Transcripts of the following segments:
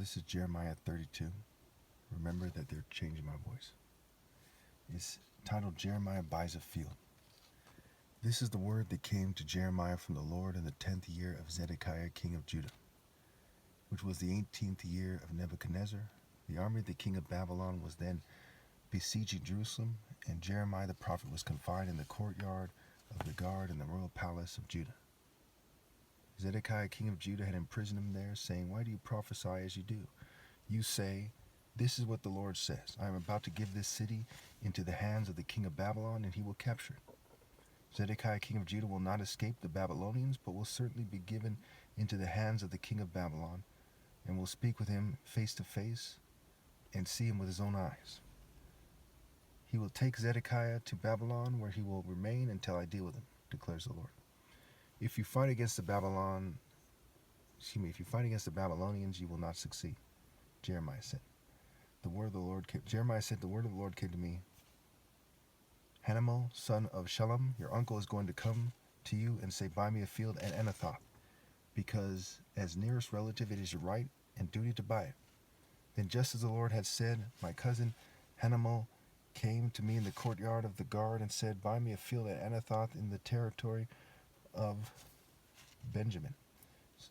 This is Jeremiah 32. Remember that they're changing my voice. It's titled Jeremiah Buys a Field. This is the word that came to Jeremiah from the Lord in the 10th year of Zedekiah, king of Judah, which was the 18th year of Nebuchadnezzar. The army of the king of Babylon was then besieging Jerusalem, and Jeremiah the prophet was confined in the courtyard of the guard in the royal palace of Judah. Zedekiah, king of Judah, had imprisoned him there, saying, "Why do you prophesy as you do? You say, 'This is what the Lord says. I am about to give this city into the hands of the king of Babylon, and he will capture it. Zedekiah, king of Judah, will not escape the Babylonians, but will certainly be given into the hands of the king of Babylon, and will speak with him face to face and see him with his own eyes. He will take Zedekiah to Babylon, where he will remain until I deal with him, declares the Lord. If you fight against the Babylonians, you will not succeed," Jeremiah said. Jeremiah said, "The word of the Lord came to me. Hanamel, son of Shallum, your uncle, is going to come to you and say, 'Buy me a field at Anathoth, because as nearest relative it is your right and duty to buy it.' Then just as the Lord had said, my cousin Hanamel came to me in the courtyard of the guard and said, 'Buy me a field at Anathoth in the territory of Benjamin.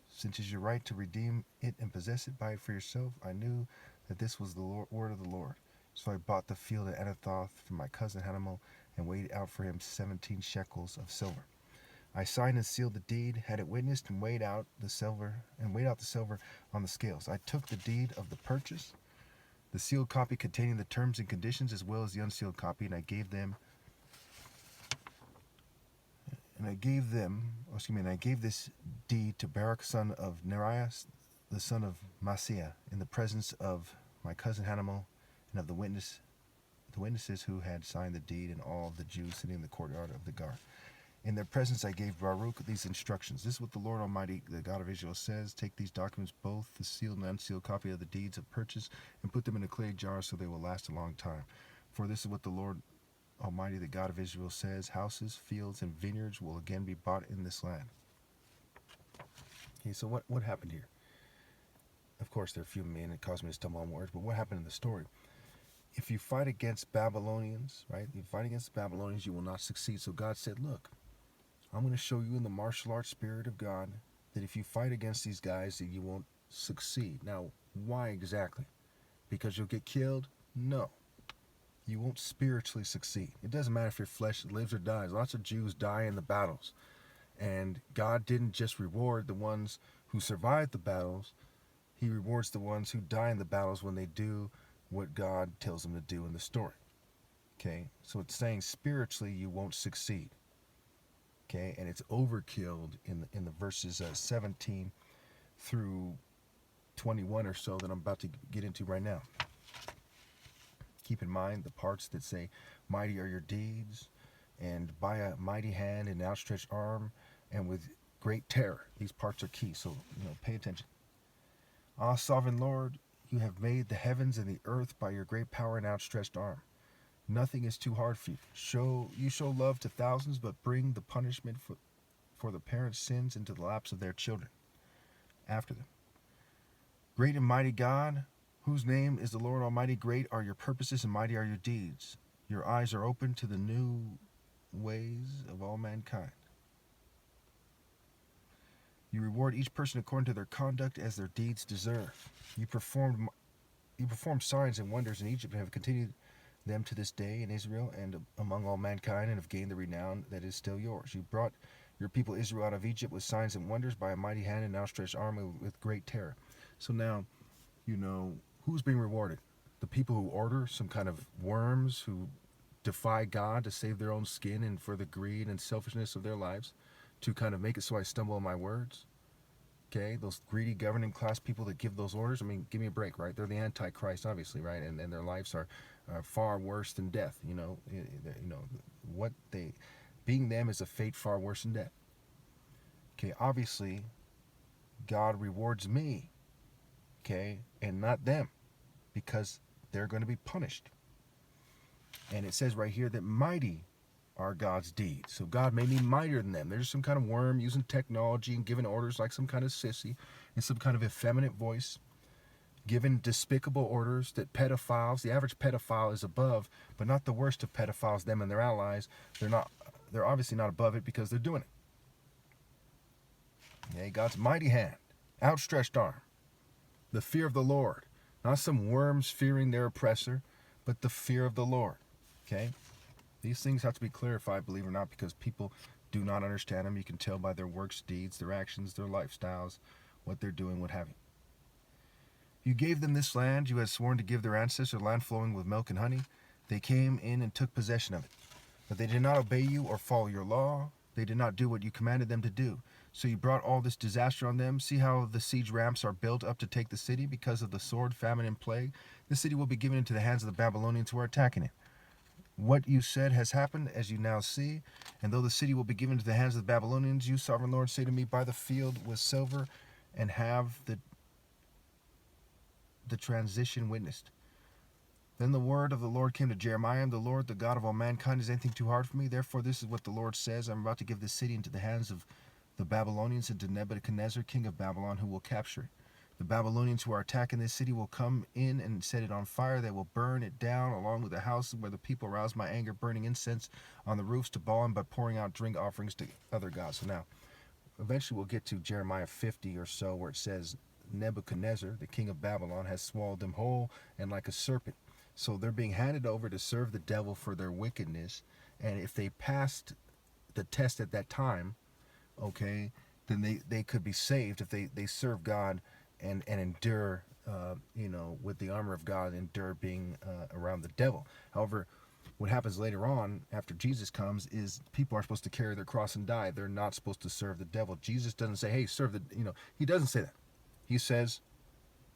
Since it is your right to redeem it and possess it, buy it for yourself.' I knew that this was the word of the Lord. So I bought the field at Anathoth from my cousin Hanamel and weighed out for him 17 shekels of silver. I signed and sealed the deed, had it witnessed, and weighed out the silver on the scales. I took the deed of the purchase, the sealed copy containing the terms and conditions, as well as the unsealed copy, and I gave this deed to Baruch, son of Neriah, the son of Maaseiah, in the presence of my cousin Hanamel and of the witnesses who had signed the deed, and all of the Jews sitting in the courtyard of the guard. In their presence I gave Baruch these instructions. 'This is what the Lord Almighty, the God of Israel, says. Take these documents, both the sealed and unsealed copy of the deeds of purchase, and put them in a clay jar so they will last a long time. For this is what the Lord Almighty, the God of Israel, says. Houses, fields, and vineyards will again be bought in this land.'" Okay, so what happened here? Of course, there are a few men, it caused me to stumble on words, but what happened in the story? If you fight against Babylonians, right? You fight against the Babylonians, you will not succeed. So God said, "Look, I'm going to show you in the martial arts spirit of God that if you fight against these guys, that you won't succeed." Now, why exactly? Because you'll get killed? No. You won't spiritually succeed. It doesn't matter if your flesh lives or dies. Lots of Jews die in the battles. And God didn't just reward the ones who survived the battles. He rewards the ones who die in the battles when they do what God tells them to do in the story. Okay? So it's saying spiritually you won't succeed. Okay? And it's overkilled in the verses 17 through 21 or so that I'm about to get into right now. Keep in mind the parts that say, "Mighty are your deeds," and "by a mighty hand and outstretched arm, and with great terror." These parts are key, so pay attention. "Ah, sovereign Lord, you have made the heavens and the earth by your great power and outstretched arm. Nothing is too hard for you. You show love to thousands, but bring the punishment for the parents' sins into the laps of their children after them. Great and mighty God, whose name is the Lord Almighty, great are your purposes and mighty are your deeds. Your eyes are open to the new ways of all mankind. You reward each person according to their conduct as their deeds deserve. You performed signs and wonders in Egypt and have continued them to this day in Israel and among all mankind, and have gained the renown that is still yours. You brought your people Israel out of Egypt with signs and wonders, by a mighty hand and outstretched arm, with great terror." So now, who's being rewarded? The people who order some kind of worms, who defy God to save their own skin and for the greed and selfishness of their lives, to kind of make it so I stumble on my words. Okay, those greedy governing class people that give those orders, I mean, give me a break, right? They're the Antichrist, obviously, right? And their lives are far worse than death. Being them is a fate far worse than death. Okay, obviously, God rewards me, okay, and not them, because they're going to be punished. And it says right here that mighty are God's deeds. So God made me mightier than them. There's some kind of worm using technology and giving orders like some kind of sissy in some kind of effeminate voice. given despicable orders that pedophiles, the average pedophile is above, but not the worst of pedophiles, them and their allies. They're obviously not above it because they're doing it. Okay, God's mighty hand, outstretched arm, the fear of the Lord, not some worms fearing their oppressor, but the fear of the Lord. Okay, these things have to be clarified, believe it or not, because people do not understand them. You can tell by their works, deeds, their actions, their lifestyles, what they're doing, what have you. You gave them this land you had sworn to give their ancestors, land flowing with milk and honey. They came in and took possession of it. But they did not obey you or follow your law. They did not do what you commanded them to do. So you brought all this disaster on them. See how the siege ramps are built up to take the city because of the sword, famine, and plague. The city will be given into the hands of the Babylonians who are attacking it. What you said has happened, as you now see. And though the city will be given into the hands of the Babylonians, you, sovereign Lord, say to me, buy the field with silver and have the transition witnessed. Then the word of the Lord came to Jeremiah. I am the Lord, the God of all mankind. Is anything too hard for me? Therefore, this is what the Lord says. I'm about to give this city into the hands of the Babylonians and to Nebuchadnezzar, king of Babylon, who will capture it. The Babylonians who are attacking this city will come in and set it on fire. They will burn it down along with the houses where the people arouse my anger, burning incense on the roofs to Baal and by pouring out drink offerings to other gods. So now, eventually we'll get to Jeremiah 50 or so, where it says Nebuchadnezzar, the king of Babylon, has swallowed them whole and like a serpent. So they're being handed over to serve the devil for their wickedness. And if they passed the test at that time, okay, then they could be saved if they serve God and endure, with the armor of God, endure being around the devil. However, what happens later on after Jesus comes is people are supposed to carry their cross and die. They're not supposed to serve the devil. Jesus doesn't say, hey, serve the, he doesn't say that. He says,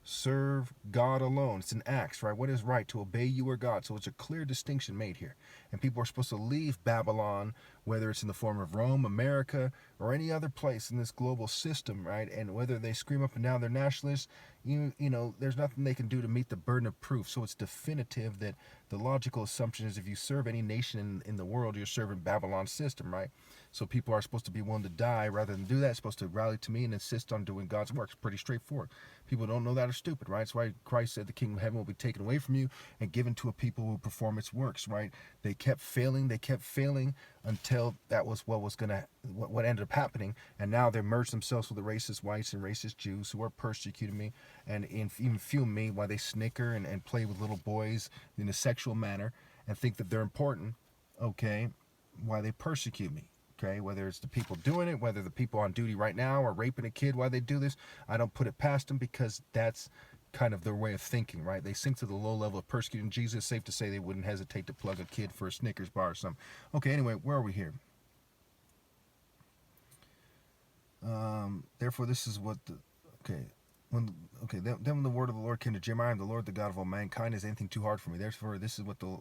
serve God alone. It's an Acts, right? What is right? To obey you or God. So it's a clear distinction made here. And people are supposed to leave Babylon, whether it's in the form of Rome, America, or any other place in this global system, right? And whether they scream up and down they're nationalists, there's nothing they can do to meet the burden of proof. So it's definitive that the logical assumption is if you serve any nation in the world, you're serving Babylon's system, right? So people are supposed to be willing to die rather than do that. Supposed to rally to me and insist on doing God's work. It's pretty straightforward. People don't know that are stupid, right? That's why Christ said the kingdom of heaven will be taken away from you and given to a people who perform its works, right? They kept failing until that was what ended up happening. And now they merged themselves with the racist whites and racist Jews who are persecuting me and even fuel me while they snicker and play with little boys in a sexual manner and think that they're important, okay, why they persecute me. Okay, whether it's the people doing it, whether the people on duty right now are raping a kid while they do this, I don't put it past them because that's kind of their way of thinking, right? They sink to the low level of persecuting Jesus. Safe to say they wouldn't hesitate to plug a kid for a Snickers bar or something. Okay, anyway, where are we here? Therefore, this is what then when the word of the Lord came to Jeremiah, I am the Lord, the God of all mankind. Is anything too hard for me? Therefore, this is what the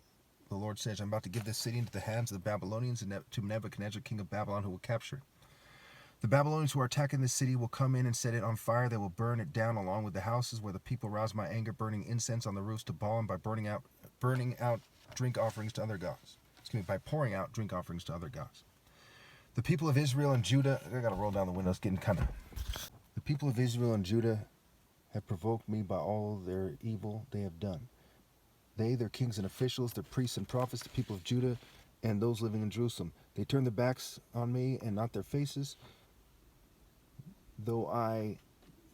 Lord says, I'm about to give this city into the hands of the Babylonians and to Nebuchadnezzar, king of Babylon, who will capture it. The Babylonians who are attacking this city will come in and set it on fire. They will burn it down along with the houses where the people rouse my anger, burning incense on the roofs to Baal and by burning out drink offerings to other gods. By pouring out drink offerings to other gods. The people of Israel and Judah, I gotta roll down the windows, getting kind of. The people of Israel and Judah have provoked me by all their evil they have done. They, their kings and officials, their priests and prophets, the people of Judah, and those living in Jerusalem. They turn their backs on me and not their faces. Though I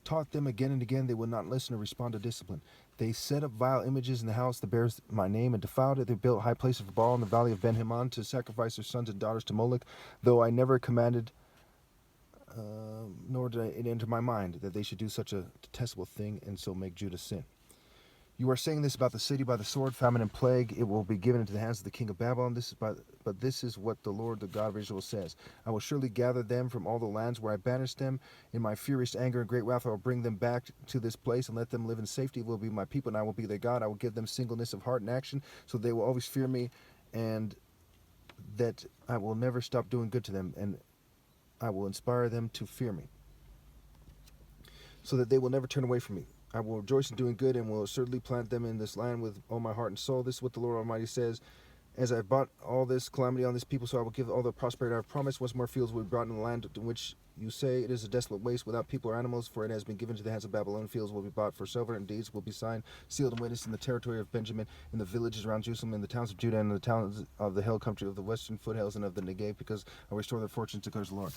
taught them again and again, they would not listen or respond to discipline. They set up vile images in the house that bears my name and defiled it. They built high places for Baal in the valley of Ben Hinnom to sacrifice their sons and daughters to Moloch, though I never commanded, nor did it enter my mind that they should do such a detestable thing and so make Judah sin. You are saying this about the city by the sword, famine, and plague. It will be given into the hands of the king of Babylon. But this is what the Lord, the God of Israel, says. I will surely gather them from all the lands where I banished them. In my furious anger and great wrath, I will bring them back to this place and let them live in safety. They will be my people, and I will be their God. I will give them singleness of heart and action, so they will always fear me, and that I will never stop doing good to them, and I will inspire them to fear me, so that they will never turn away from me. I will rejoice in doing good and will certainly plant them in this land with all my heart and soul. This is what the Lord Almighty says. As I have brought all this calamity on this people, so I will give all the prosperity I have promised. Once more fields will be brought in the land in which You say it is a desolate waste without people or animals, for it has been given to the hands of Babylon. Fields will be bought for silver, and deeds will be signed, sealed, and witnessed in the territory of Benjamin, in the villages around Jerusalem, in the towns of Judah, and in the towns of the hill country of the western foothills and of the Negev, because I restore their fortunes, declares the Lord.